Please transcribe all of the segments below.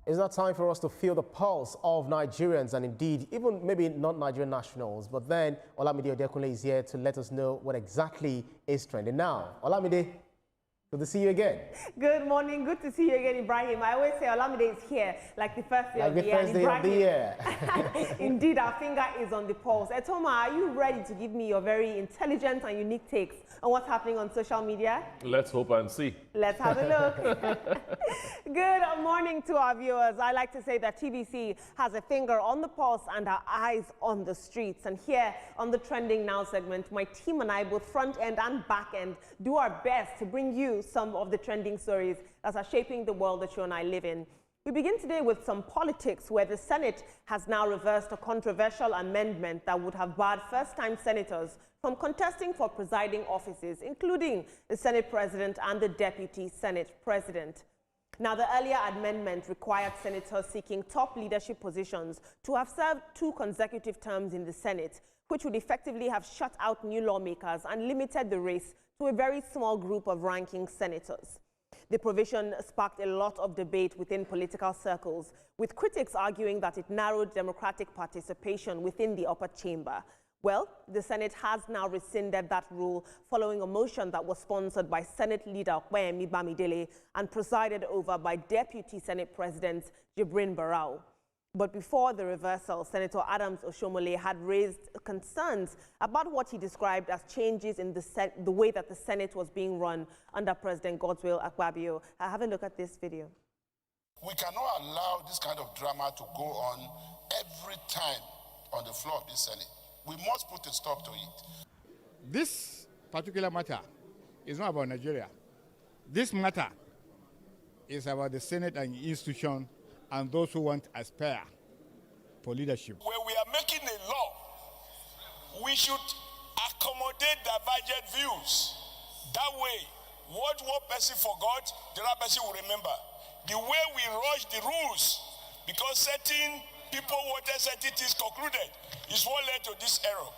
It's not time for us to feel the pulse of Nigerians and indeed, even maybe not Nigerian nationals. But then Olamide Odekunle is here to let us know what exactly is trending now. Olamide, good to see you again. Good morning. Good to see you again, Ibrahim. I always say Olamide is here like the first day of the year. Like the first day of the year. Indeed, our finger is on the pulse. Etoma, are you ready to give me your very intelligent and unique takes on what's happening on social media? Let's hope and see. Let's have a look. Good morning to our viewers. I like to say that TVC has a finger on the pulse and our eyes on the streets. And here on the Trending Now segment, my team and I, both front end and back end, do our best to bring you some of the trending stories that are shaping the world that you and I live in. We begin today with some politics, where the Senate has now reversed a controversial amendment that would have barred first-time senators from contesting for presiding offices, including the Senate President and the Deputy Senate President. Now, the earlier amendment required senators seeking top leadership positions to have served 2 consecutive terms in the Senate, which would effectively have shut out new lawmakers and limited the race to a very small group of ranking senators. The provision sparked a lot of debate within political circles, with critics arguing that it narrowed democratic participation within the upper chamber. Well, the Senate has now rescinded that rule following a motion that was sponsored by Senate leader Opeyemi Bamidele and presided over by Deputy Senate President Jibrin Barau. But before the reversal, Senator Adams Oshomole had raised concerns about what he described as changes in the way that the Senate was being run under President Godswill Akpabio. Have a look at this video. We cannot allow this kind of drama to go on every time on the floor of this Senate. We must put a stop to it. This particular matter is not about Nigeria. This matter is about the Senate and the institution and those who want to aspire for leadership. When we are making a law, we should accommodate divergent views. That way, what one person forgot, the other person will remember. The way we rush the rules, because certain people wanted certain things concluded, is what led to this error.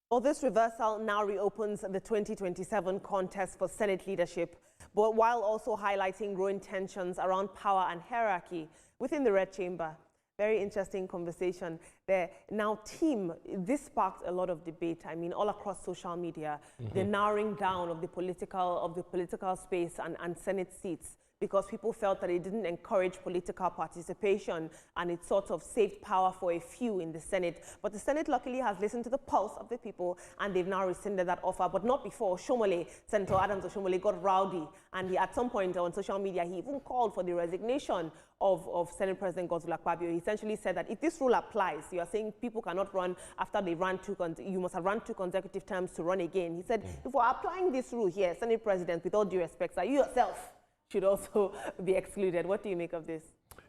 Well, this reversal now reopens the 2027 contest for Senate leadership, but while also highlighting growing tensions around power and hierarchy within the Red Chamber. Very interesting conversation there. Now, team, this sparked a lot of debate. I mean, all across social media, the narrowing down of the political space and Senate seats, because people felt that it didn't encourage political participation and it sort of saved power for a few in the Senate. But the Senate luckily has listened to the pulse of the people and they've now rescinded that offer, but not before. Senator Adams Oshomole got rowdy, and at some point on social media, he even called for the resignation of Senate President Godswill Akpabio. He essentially said that if this rule applies, you are saying people cannot run after they ran you must have run 2 consecutive terms to run again. He said, if we're applying this rule here, Senate President, with all due respect, you yourself should also be excluded. What do you make of this?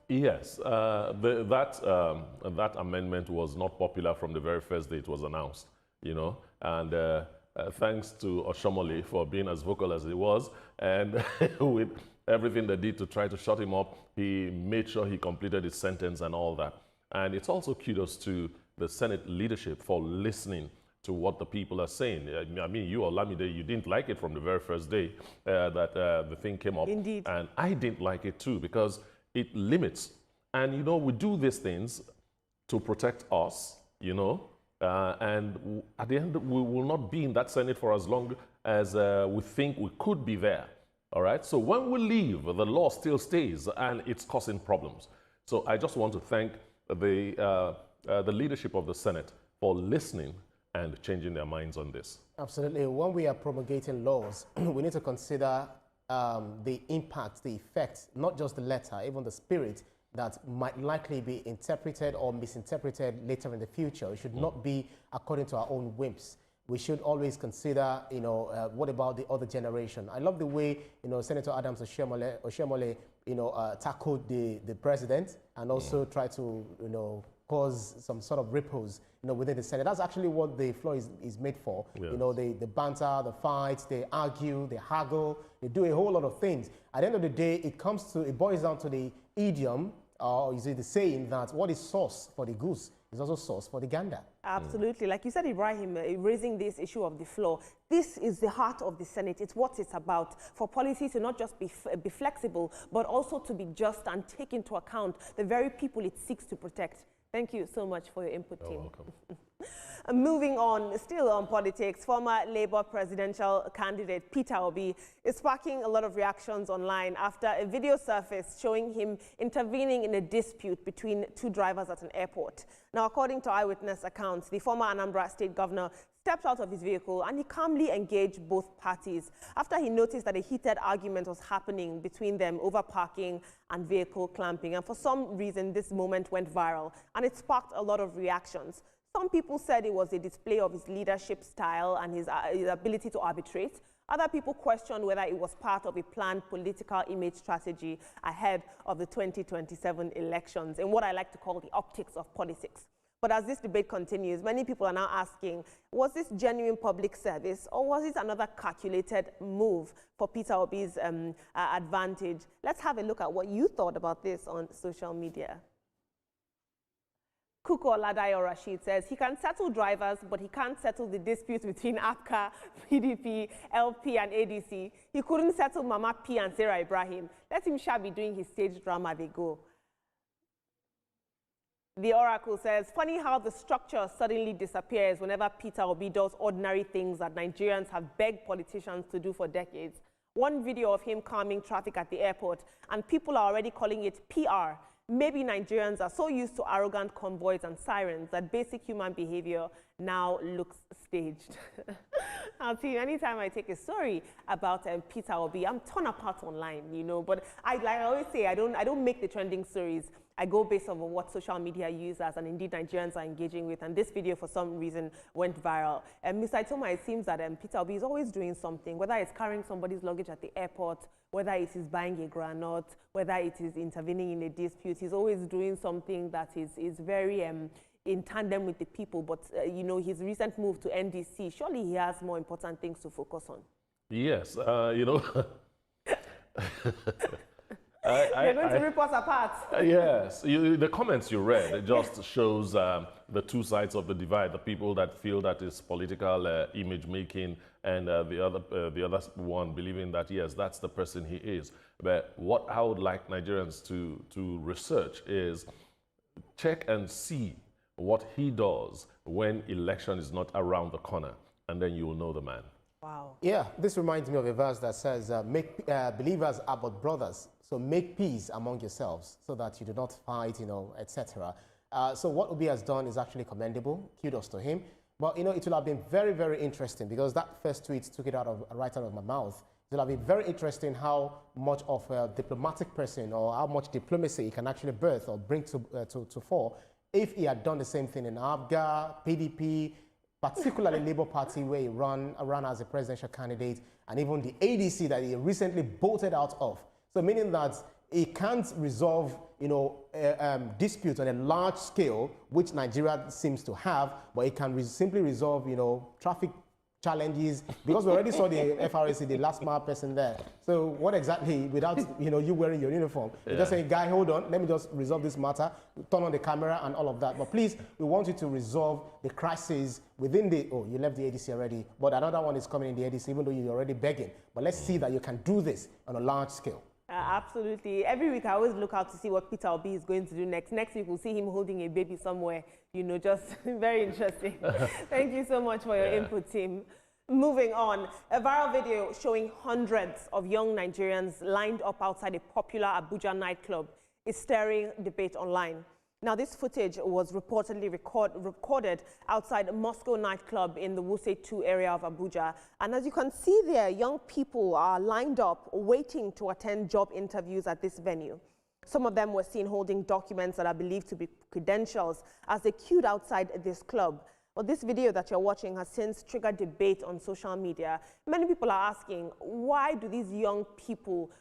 Yes, that amendment was not popular from the very first day it was announced, you know, and thanks to Oshomole for being as vocal as he was, and with everything they did to try to shut him up, he made sure he completed his sentence and all that. And it's also kudos to the Senate leadership for listening to what the people are saying. I mean, you, Olamide, you didn't like it from the very first day that the thing came up. Indeed. And I didn't like it too, because it limits. And, you know, we do these things to protect us, you know, and at the end, we will not be in that Senate for as long as we think we could be there. All right? So when we leave, the law still stays and it's causing problems. So I just want to thank the leadership of the Senate for listening and changing their minds on this. Absolutely. When we are promulgating laws, we need to consider the impact, the effect, not just the letter, even the spirit that might likely be interpreted or misinterpreted later in the future. It should not be according to our own whims. We should always consider, you know, what about the other generation? I love the way, you know, Senator Adams Oshomole, you know, tackled the president and also tried to, you know, cause some sort of ripples, you know, within the Senate. That's actually what the floor is made for. Yes. You know, the banter, the fights, they argue, they haggle, they do a whole lot of things. At the end of the day, it boils down to the idiom, or is it the saying that what is sauce for the goose is also source for the gander. Absolutely. Like you said, Ibrahim, raising this issue of the floor, this is the heart of the Senate. It's what it's about, for policy to not just be flexible, but also to be just and take into account the very people it seeks to protect. Thank you so much for your input, team. You're welcome. Moving on, still on politics, former Labour presidential candidate Peter Obi is sparking a lot of reactions online after a video surfaced showing him intervening in a dispute between two drivers at an airport. Now, according to eyewitness accounts, the former Anambra State governor stepped out of his vehicle and he calmly engaged both parties after he noticed that a heated argument was happening between them over parking and vehicle clamping. And for some reason, this moment went viral and it sparked a lot of reactions. Some people said it was a display of his leadership style and his ability to arbitrate. Other people questioned whether it was part of a planned political image strategy ahead of the 2027 elections, in what I like to call the optics of politics. But as this debate continues, many people are now asking, was this genuine public service or was it another calculated move for Peter Obi's advantage? Let's have a look at what you thought about this on social media. Kuko Oladayo Rashid says he can settle drivers, but he can't settle the dispute between APCA, PDP, LP, and ADC. He couldn't settle Mama P and Sarah Ibrahim. Let him shall be doing his stage drama, they go. The Oracle says, funny how the structure suddenly disappears whenever Peter Obi does ordinary things that Nigerians have begged politicians to do for decades. One video of him calming traffic at the airport, and people are already calling it PR. Maybe Nigerians are so used to arrogant convoys and sirens that basic human behavior now looks staged. I'll tell you, anytime I take a story about Peter Obi, I'm torn apart online, you know, but like I always say, I don't make the trending stories. I go based on what social media users and indeed Nigerians are engaging with, and this video for some reason went viral. Mr. Itoma, it seems that Peter Obi is always doing something, whether it's carrying somebody's luggage at the airport, whether it is buying a granite, whether it is intervening in a dispute. He's always doing something that is very in tandem with the people. But, you know, his recent move to NDC, surely he has more important things to focus on. Yes, you know. They're going to rip us apart. Yes, the comments you read, it just shows the two sides of the divide, the people that feel that it's political image making, and the other one believing that, yes, that's the person he is. But what I would like Nigerians to research is check and see what he does when election is not around the corner, and then you will know the man. Wow. Yeah, this reminds me of a verse that says, believers are but brothers, so make peace among yourselves so that you do not fight, you know, etc. So what Obi has done is actually commendable. Kudos to him. But, you know, it will have been very, very interesting because that first tweet took it right out of my mouth. It will have been very interesting how much of a diplomatic person or how much diplomacy he can actually birth or bring to fore if he had done the same thing in ABGA, PDP, particularly Labour Party, where he ran as a presidential candidate, and even the ADC that he recently bolted out of. So meaning that he can't resolve, you know, disputes on a large scale, which Nigeria seems to have, but it can simply resolve, you know, traffic challenges, because we already saw the FRSC, the last mile person there. So what exactly, without, you know, you wearing your uniform, you're just saying, guy, hold on, let me just resolve this matter, turn on the camera and all of that. But please, we want you to resolve the crisis within the, oh, you left the ADC already, but another one is coming in the ADC, even though you're already begging. But let's see that you can do this on a large scale. Absolutely. Every week I always look out to see what Peter Obi is going to do next. Next week we'll see him holding a baby somewhere, you know, just very interesting. Thank you so much for your input, team. Moving on, a viral video showing hundreds of young Nigerians lined up outside a popular Abuja nightclub is stirring debate online. Now, this footage was reportedly recorded outside a Moscow nightclub in the Wuse 2 area of Abuja. And as you can see there, young people are lined up waiting to attend job interviews at this venue. Some of them were seen holding documents that are believed to be credentials as they queued outside this club. Well, this video that you're watching has since triggered debate on social media. Many people are asking, why do these young people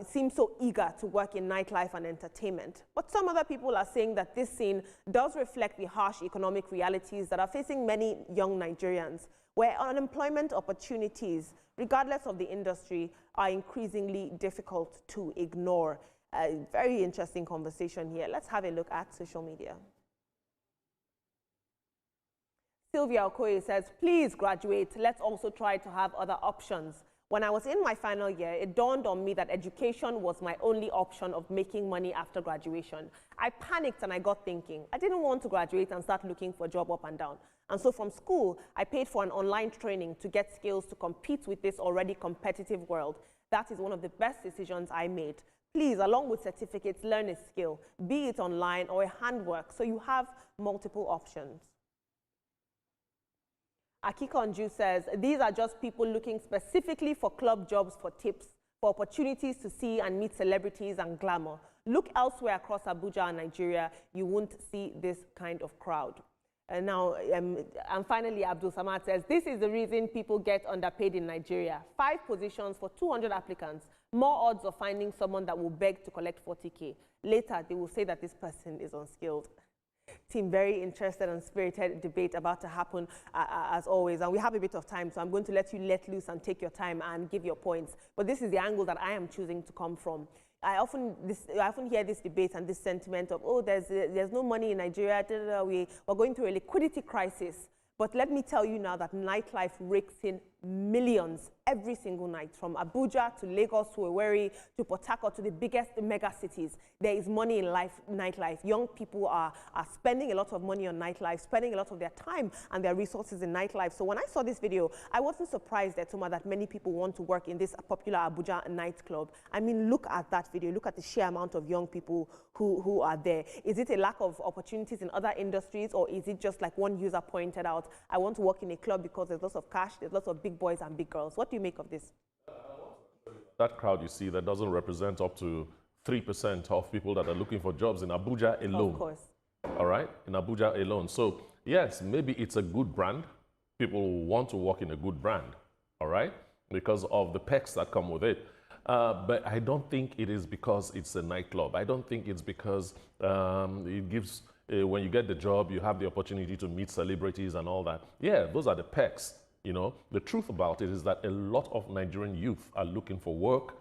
seem so eager to work in nightlife and entertainment? But some other people are saying that this scene does reflect the harsh economic realities that are facing many young Nigerians, where unemployment opportunities, regardless of the industry, are increasingly difficult to ignore. Very interesting conversation here. Let's have a look at social media. Sylvia Okoye says, please graduate. Let's also try to have other options. When I was in my final year, it dawned on me that education was my only option of making money after graduation. I panicked and I got thinking. I didn't want to graduate and start looking for a job up and down. And so from school, I paid for an online training to get skills to compete with this already competitive world. That is one of the best decisions I made. Please, along with certificates, learn a skill, be it online or a handwork, so you have multiple options. Akikonju says, these are just people looking specifically for club jobs, for tips, for opportunities to see and meet celebrities and glamour. Look elsewhere across Abuja and Nigeria, you won't see this kind of crowd. And finally, Abdul Samad says, this is the reason people get underpaid in Nigeria. 5 positions for 200 applicants. More odds of finding someone that will beg to collect 40K. Later, they will say that this person is unskilled. Team, very interested and spirited debate about to happen as always, and we have a bit of time, so I'm going to let you let loose and take your time and give your points. But this is the angle that I am choosing to come from. I often hear this debate and this sentiment of, oh, there's no money in Nigeria, we're going through a liquidity crisis. But let me tell you now that nightlife rakes in millions every single night, from Abuja to Lagos to Owerri to Port Harcourt to the biggest mega cities. There is money in nightlife. Young people are spending a lot of money on nightlife, spending a lot of their time and their resources in nightlife. So when I saw this video, I wasn't surprised, Etuma, that many people want to work in this popular Abuja nightclub. I mean, look at that video. Look at the sheer amount of young people who are there. Is it a lack of opportunities in other industries, or is it just like one user pointed out, I want to work in a club because there's lots of cash, there's lots of big boys and big girls? What do you make of this? That crowd you see, that doesn't represent up to 3% of people that are looking for jobs in Abuja alone. Of course. All right, in Abuja alone. So yes, maybe it's a good brand. People want to work in a good brand, all right, because of the perks that come with it. But I don't think it is because it's a nightclub. I don't think it's because it gives, when you get the job, you have the opportunity to meet celebrities and all that. Yeah, those are the perks. You know, the truth about it is that a lot of Nigerian youth are looking for work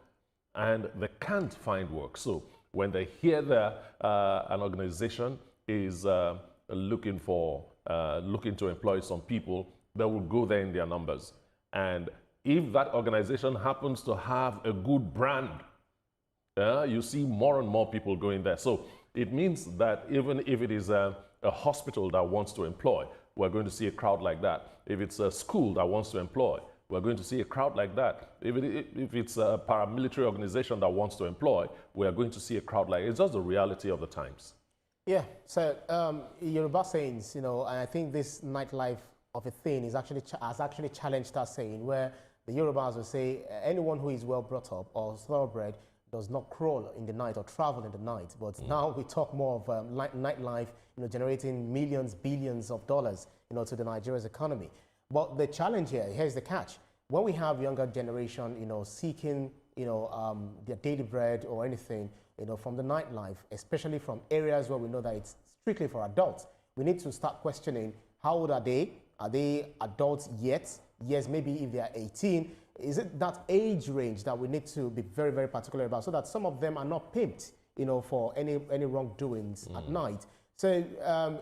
and they can't find work. So when they hear that an organization is looking to employ some people, they will go there in their numbers. And if that organization happens to have a good brand, you see more and more people going there. So it means that even if it is a hospital that wants to employ, we're going to see a crowd like that. If it's a school that wants to employ, we're going to see a crowd like that. If it's a paramilitary organization that wants to employ, we are going to see a crowd like it. It's just the reality of the times. Yeah, so Yoruba sayings, and I think this nightlife of a thing has actually challenged that saying, where the Yorubas will say anyone who is well brought up or thoroughbred does not crawl in the night or travel in the night. But now we talk more of nightlife, generating millions, billions of dollars, to the Nigeria's economy. But the challenge here's the catch. When we have younger generation, seeking, their daily bread or anything, from the nightlife, especially from areas where we know that it's strictly for adults, we need to start questioning, how old are they? Are they adults yet? Yes, maybe if they are 18, is it that age range that we need to be very, very particular about, so that some of them are not pimped, for any wrongdoings at night? So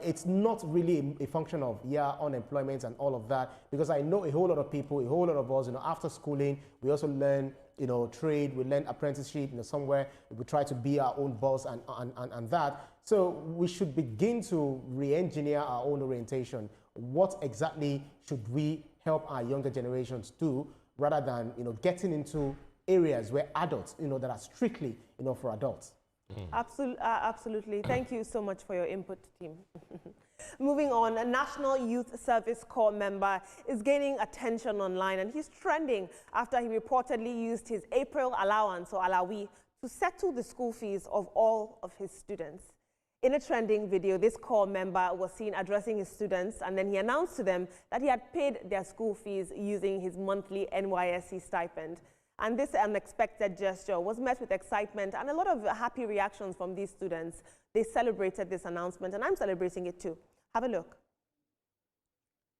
it's not really a function of, unemployment and all of that, because I know a whole lot of people, a whole lot of us, after schooling, we also learn, trade, we learn apprenticeship, somewhere, we try to be our own boss and that. So we should begin to re-engineer our own orientation. What exactly should we help our younger generations do, rather than, getting into areas where adults, that are strictly, for adults? Absolutely. Thank you so much for your input, team. Moving on, a National Youth Service Corps member is gaining attention online, and he's trending after he reportedly used his April allowance, or alawi, to settle the school fees of all of his students. In a trending video, this Corps member was seen addressing his students, and then he announced to them that he had paid their school fees using his monthly NYSC stipend. And this unexpected gesture was met with excitement and a lot of happy reactions from these students. They celebrated this announcement, and I'm celebrating it too. Have a look.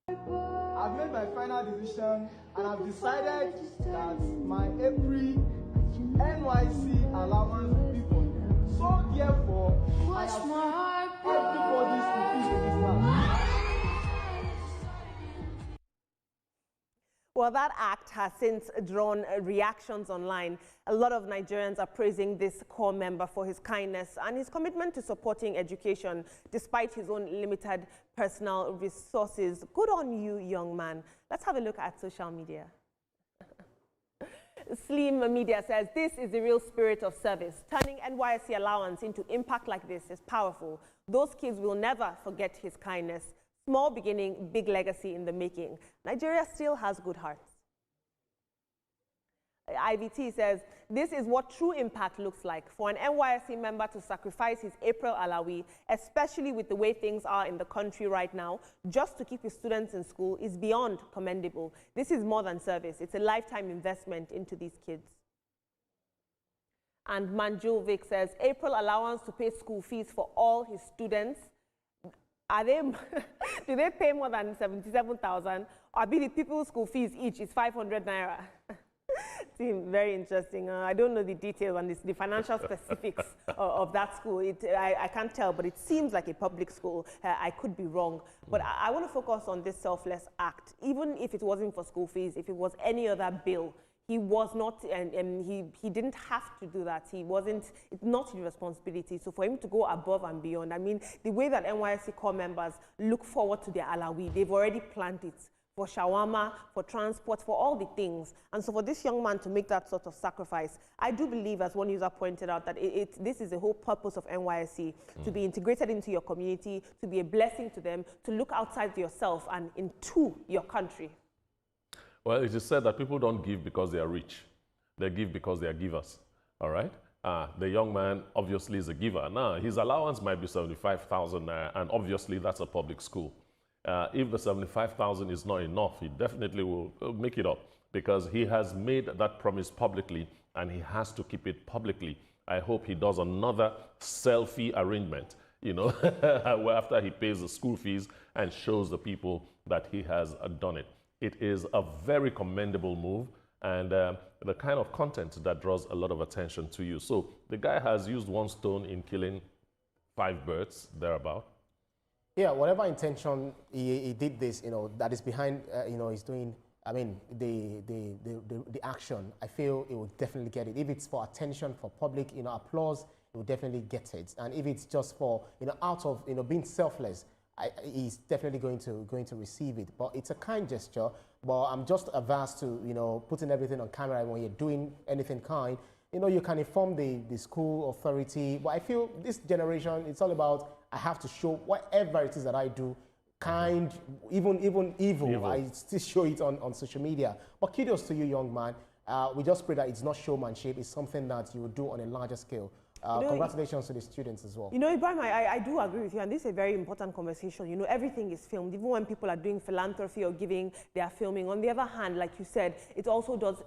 I've made my final decision, and I've decided that my April NYSC allowance will be for you. So therefore, I have everybody's to this class. Well, that act has since drawn reactions online. A lot of Nigerians are praising this core member for his kindness and his commitment to supporting education despite his own limited personal resources. Good on you, young man. Let's have a look at social media. Slim Media says, this is the real spirit of service. Turning NYSC allowance into impact like this is powerful. Those kids will never forget his kindness. Small beginning, big legacy in the making. Nigeria still has good hearts. IVT says, this is what true impact looks like. For an NYSC member to sacrifice his April alawi, especially with the way things are in the country right now, just to keep his students in school is beyond commendable. This is more than service. It's a lifetime investment into these kids. And Manjovic says, April allowance to pay school fees for all his students. Are they, do they pay more than 77,000? Or be the people's school fees each is 500 naira? Seems very interesting. I don't know the details and the financial specifics of that school. I can't tell, but it seems like a public school. I could be wrong. But I want to focus on this selfless act. Even if it wasn't for school fees, if it was any other bill, he was not, and he didn't have to do that. He wasn't, it's not his responsibility. So for him to go above and beyond, I mean, the way that NYSC core members look forward to their alawi, they've already planned it for shawarma, for transport, for all the things. And so for this young man to make that sort of sacrifice, I do believe, as one user pointed out, that this is the whole purpose of NYSC, to be integrated into your community, to be a blessing to them, to look outside yourself and into your country. Well, it is said that people don't give because they are rich. They give because they are givers, all right? The young man obviously is a giver. Now, his allowance might be 75,000, and obviously that's a public school. If the 75,000 is not enough, he definitely will make it up because he has made that promise publicly and he has to keep it publicly. I hope he does another selfie arrangement, you know, after he pays the school fees and shows the people that he has done it. It is a very commendable move and the kind of content that draws a lot of attention to you. So the guy has used one stone in killing 5 birds, thereabout. Yeah, whatever intention he did this, you know, that is behind, you know, he's doing, I mean, the action, I feel he will definitely get it. If it's for attention, for public, you know, applause, he will definitely get it. And if it's just for, you know, out of, you know, being selfless, he's definitely going to receive it. But it's a kind gesture. But I'm just averse to, you know, putting everything on camera when you're doing anything kind. You know, you can inform the school authority. But I feel this generation, it's all about, I have to show whatever it is that I do, kind, even evil. I still show it on social media. But kudos to you, young man. We just pray that it's not showmanship. It's something that you will do on a larger scale. Congratulations to the students as well. You know, Ibrahim, I do agree with you, and this is a very important conversation. You know, everything is filmed. Even when people are doing philanthropy or giving, they are filming. On the other hand, like you said, it also does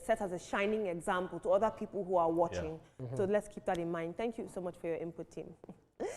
set as a shining example to other people who are watching. Yeah. So let's keep that in mind. Thank you so much for your input, team.